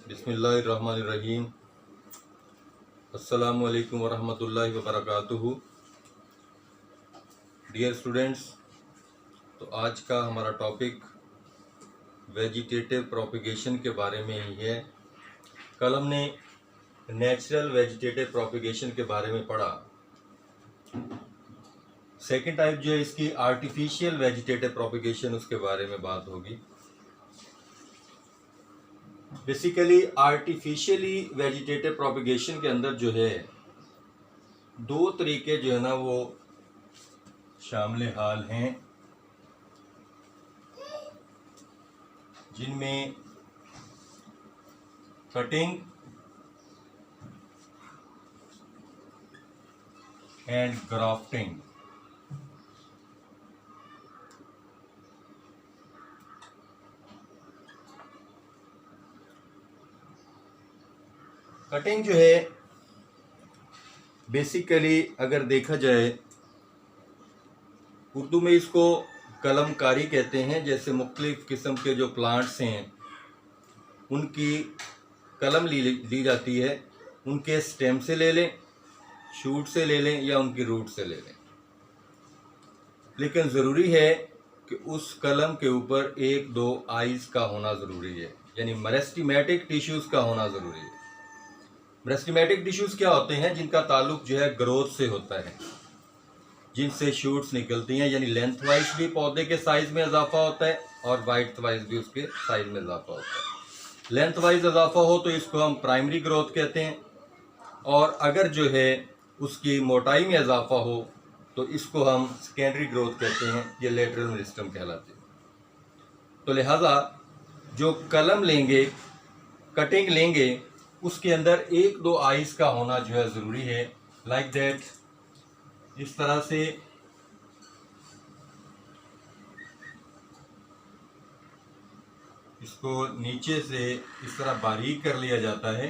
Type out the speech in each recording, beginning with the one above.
बिस्मिल्लाहिर्रहमानिर्रहीम। अस्सलामु अलैकुम वरहमतुल्लाहि वबरकातुहू। डियर स्टूडेंट्स, तो आज का हमारा टॉपिक वेजिटेटिव प्रोपिगेशन के बारे में ही है। कल हमने नेचुरल वेजिटेटिव प्रोपिगेशन के बारे में पढ़ा। सेकेंड टाइप जो है इसकी आर्टिफिशियल वेजिटेटिव प्रोपिगेशन, उसके बारे में बात होगी। बेसिकली आर्टिफिशियली वेजिटेटिव प्रोपिगेशन के अंदर जो है दो तरीके जो है ना वो शामिल हाल हैं, जिनमें कटिंग एंड ग्राफ्टिंग। कटिंग जो है बेसिकली अगर देखा जाए, उर्दू में इसको कलमकारी कहते हैं। जैसे मुख्तलिफ किस्म के जो प्लांट्स हैं उनकी कलम ली जाती है, उनके स्टेम से ले लें, शूट से ले लें या उनकी रूट से ले लें। लेकिन ज़रूरी है कि उस कलम के ऊपर एक दो आइज़ का होना ज़रूरी है, यानी मेरिस्टेमेटिक टिश्यूज़ का होना ज़रूरी है। मेरिस्टेमेटिक टिश्यूज़ क्या होते हैं? जिनका ताल्लुक जो है ग्रोथ से होता है, जिनसे शूट्स निकलती हैं, यानी लेंथ वाइज भी पौधे के साइज़ में इजाफा होता है और वाइड वाइज भी उसके साइज़ में इजाफा होता है। लेंथ वाइज इजाफा हो तो इसको हम प्राइमरी ग्रोथ कहते हैं, और अगर जो है उसकी मोटाई में इजाफा हो तो इसको हम सेकेंडरी ग्रोथ कहते हैं। ये लेटरल मेरिस्टम कहलाती है। तो लिहाजा जो कलम लेंगे, कटिंग लेंगे, उसके अंदर एक दो आइज़ का होना जो है ज़रूरी है। लाइक दैट, इस तरह से इसको नीचे से इस तरह बारीक कर लिया जाता है।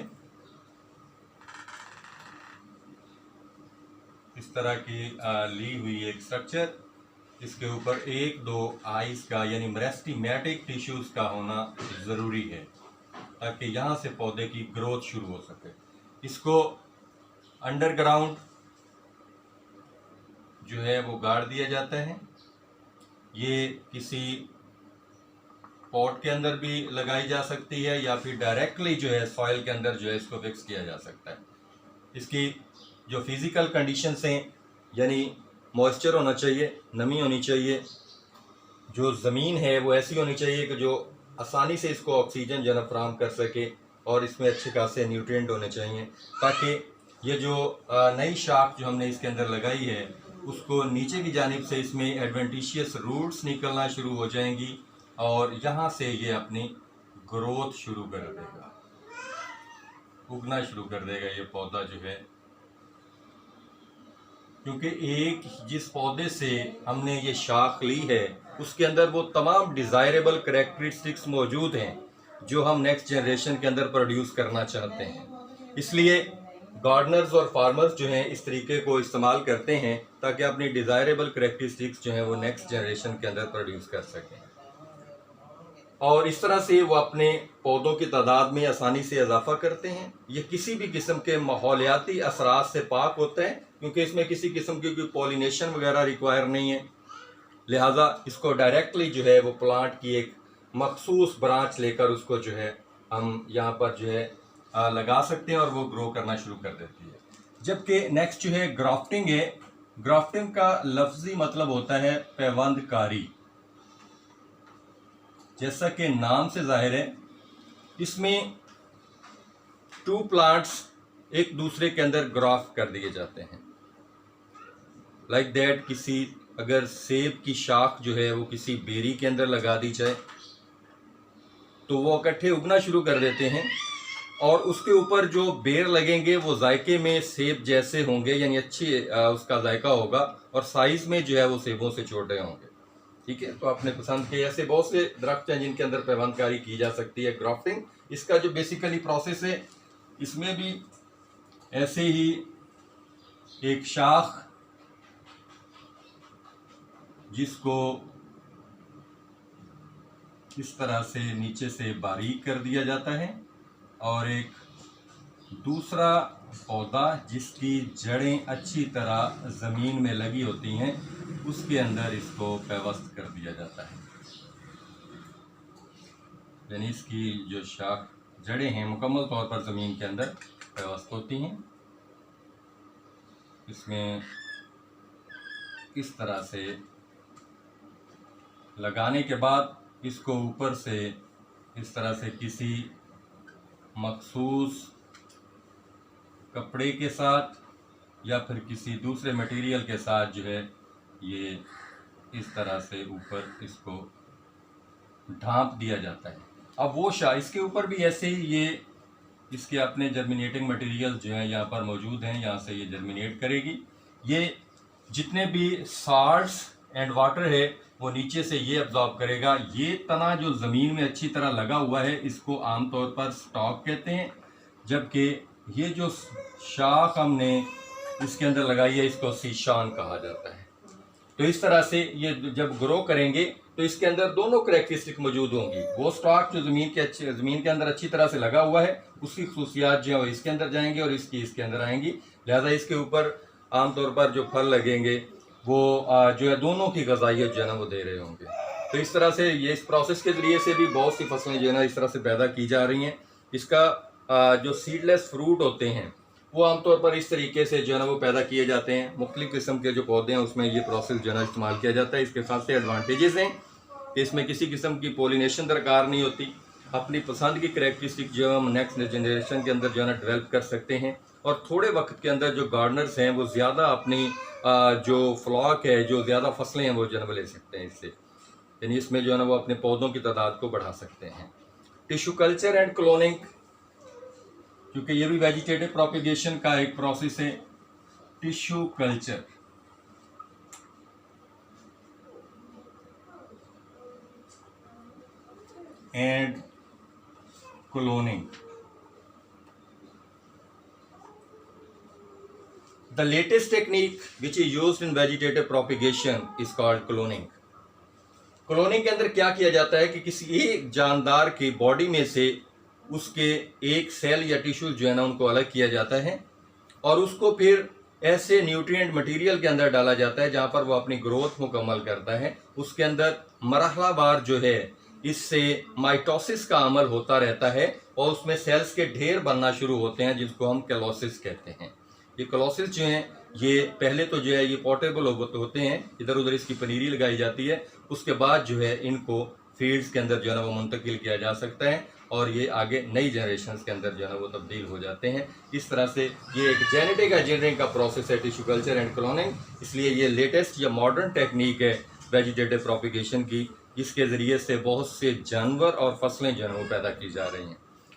इस तरह की ली हुई एक स्ट्रक्चर, इसके ऊपर एक दो आइज़ का यानी मेरिस्टेमेटिक टिश्यूज़ का होना ज़रूरी है, ताकि यहाँ से पौधे की ग्रोथ शुरू हो सके। इसको अंडरग्राउंड जो है वो गाड़ दिया जाता है। ये किसी पॉट के अंदर भी लगाई जा सकती है या फिर डायरेक्टली जो है सॉइल के अंदर जो है इसको फिक्स किया जा सकता है। इसकी जो फिज़िकल कंडीशंस हैं, यानी मॉइस्चर होना चाहिए, नमी होनी चाहिए, जो ज़मीन है वो ऐसी होनी चाहिए कि जो आसानी से इसको ऑक्सीजन जो है फराहम कर सके, और इसमें अच्छे खासे न्यूट्रिएंट होने चाहिए, ताकि ये जो नई शाख जो हमने इसके अंदर लगाई है उसको नीचे की जानिब से इसमें एडवेंटिशियस रूट्स निकलना शुरू हो जाएंगी और यहाँ से ये अपनी ग्रोथ शुरू कर देगा, उगना शुरू कर देगा ये पौधा जो है। क्योंकि एक जिस पौधे से हमने ये शाख ली है उसके अंदर वो तमाम डिज़ायरेबल करैक्टरिस्टिक्स मौजूद हैं जो हम नेक्स्ट जनरेशन के अंदर प्रोड्यूस करना चाहते हैं। इसलिए गार्डनर्स और फार्मर्स जो हैं इस तरीके को इस्तेमाल करते हैं ताकि अपनी डिज़ायरेबल करैक्टरिस्टिक्स जो हैं वो नेक्स्ट जनरेशन के अंदर प्रोड्यूस कर सकें, और इस तरह से वो अपने पौधों की तादाद में आसानी से इजाफा करते हैं। ये किसी भी किस्म के माहौलियाती असरात से पाक होता है, क्योंकि इसमें किसी किस्म की कोई पॉलिनेशन वगैरह रिक्वायर नहीं है। लिहाजा इसको डायरेक्टली जो है वो प्लांट की एक मखसूस ब्रांच लेकर उसको जो है हम यहाँ पर जो है लगा सकते हैं और वो ग्रो करना शुरू कर देती है। जबकि नेक्स्ट जो है ग्राफ्टिंग है। ग्राफ्टिंग का लफ्जी मतलब होता है पैवंदकारी। जैसा कि नाम से जाहिर है, इसमें टू प्लांट्स एक दूसरे के अंदर ग्राफ्ट कर दिए जाते हैं। लाइक दैट, किसी अगर सेब की शाख जो है वो किसी बेरी के अंदर लगा दी जाए तो वो इकट्ठे उगना शुरू कर देते हैं, और उसके ऊपर जो बेर लगेंगे वो जायके में सेब जैसे होंगे, यानी अच्छी उसका जायका होगा, और साइज में जो है वो सेबों से छोटे होंगे। ठीक है, तो आपने पसंद किया। ऐसे बहुत से दरख्त हैं जिनके अंदर पैवंदकारी की जा सकती है, ग्राफ्टिंग। इसका जो बेसिकली प्रोसेस है, इसमें भी ऐसे ही एक शाख जिसको इस तरह से नीचे से बारीक कर दिया जाता है, और एक दूसरा पौधा जिसकी जड़ें अच्छी तरह ज़मीन में लगी होती हैं, उसके अंदर इसको पेवस्त कर दिया जाता है। यानी इसकी जो शाख जड़ें हैं मुकम्मल तौर पर ज़मीन के अंदर पेवस्त होती हैं। इसमें इस तरह से लगाने के बाद इसको ऊपर से इस तरह से किसी मखसूस कपड़े के साथ या फिर किसी दूसरे मटेरियल के साथ जो है ये इस तरह से ऊपर इसको ढांप दिया जाता है। अब वो इसके ऊपर भी ऐसे ही ये इसके अपने जर्मिनेटिंग मटेरियल जो है यहाँ पर मौजूद हैं, यहाँ से ये जर्मिनेट करेगी। ये जितने भी साल्ट्स एंड वाटर है वो नीचे से ये अब्जॉर्ब करेगा। ये तना जो ज़मीन में अच्छी तरह लगा हुआ है इसको आमतौर पर स्टॉक कहते हैं, जबकि ये जो शाख हमने इसके अंदर लगाई है इसको सीशान कहा जाता है। तो इस तरह से ये जब ग्रो करेंगे तो इसके अंदर दोनों करैक्टरिस्टिक मौजूद होंगी। वो स्टॉक जो ज़मीन के अंदर अच्छी तरह से लगा हुआ है उसकी खुसूसियात जो है वो इसके अंदर जाएंगी और इसकी इसके अंदर आएंगी। लिहाजा इसके ऊपर आमतौर पर जो फल लगेंगे वो जो है दोनों की ग़िज़ाइयत जो है ना वो दे रहे होंगे। तो इस तरह से ये इस प्रोसेस के ज़रिए से भी बहुत सी फसलें जो है ना इस तरह से पैदा की जा रही हैं। इसका जो सीडलेस फ्रूट होते हैं वो आमतौर पर इस तरीके से जो है ना वो पैदा किए जाते हैं। मुख्तलिफ़ किस्म के जो पौधे हैं उसमें ये प्रोसेस जो है ना इस्तेमाल किया जाता है। इसके खासे एडवांटेजेस हैं कि इसमें किसी किस्म की पोलिनेशन दरकार नहीं होती। अपनी पसंद की करैक्टरिस्टिक जो हम नेक्स्ट जनरेशन के अंदर जो है ना डेवलप कर सकते हैं और थोड़े वक्त के अंदर जो गार्डनर्स हैं वो ज़्यादा अपनी जो फ्लॉक है, जो ज़्यादा फसलें हैं वो जो है ना ले सकते हैं इससे। यानी इसमें जो है ना वो अपने पौधों की तादाद को बढ़ा सकते हैं। टिश्यू कल्चर एंड क्लोनिंग, क्योंकि ये भी वेजिटेटिव प्रोपिगेशन का एक प्रोसेस है। Tissue culture and cloning, the latest technique which is used in vegetative propagation is called cloning. Cloning के अंदर क्या किया जाता है कि किसी एक जानदार की बॉडी में से उसके एक सेल या टिश्यू जो है ना उनको अलग किया जाता है और उसको फिर ऐसे न्यूट्रिएंट मटेरियल के अंदर डाला जाता है जहाँ पर वो अपनी ग्रोथ मुकम्मल करता है। उसके अंदर मरहलावार जो है इससे माइटोसिस का अमल होता रहता है और उसमें सेल्स के ढेर बनना शुरू होते हैं जिसको हम कैलोसिस कहते हैं। ये क्लोसिस जो हैं ये पहले तो जो है ये पोर्टेबल होते हैं, इधर उधर इसकी पनीरी लगाई जाती है। उसके बाद जो है इनको फील्ड्स के अंदर जो है ना वो मुंतकिल किया जा सकता है और ये आगे नई जनरेशन्स के अंदर जो है ना वो तब्दील हो जाते हैं। इस तरह से ये एक जेनेटिक इंजीनियरिंग का प्रोसेस है टिश्यू कल्चर एंड क्लोनिंग। इसलिए ये लेटेस्ट या मॉडर्न टेक्निक है वेजिटेटिव प्रोपिगेशन की, जिसके ज़रिए से बहुत से जानवर और फसलें जो है वो पैदा की जा रही हैं।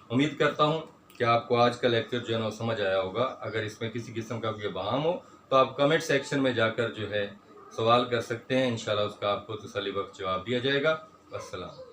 उम्मीद करता हूँ कि आपको आज का लेक्चर जो है ना समझ आया होगा। अगर इसमें किसी किस्म का कोई बहाम हो तो आप कमेंट सेक्शन में जाकर जो है सवाल कर सकते हैं। इंशाल्लाह उसका आपको तसल्ली बख्श जवाब दिया जाएगा। अस्सलाम।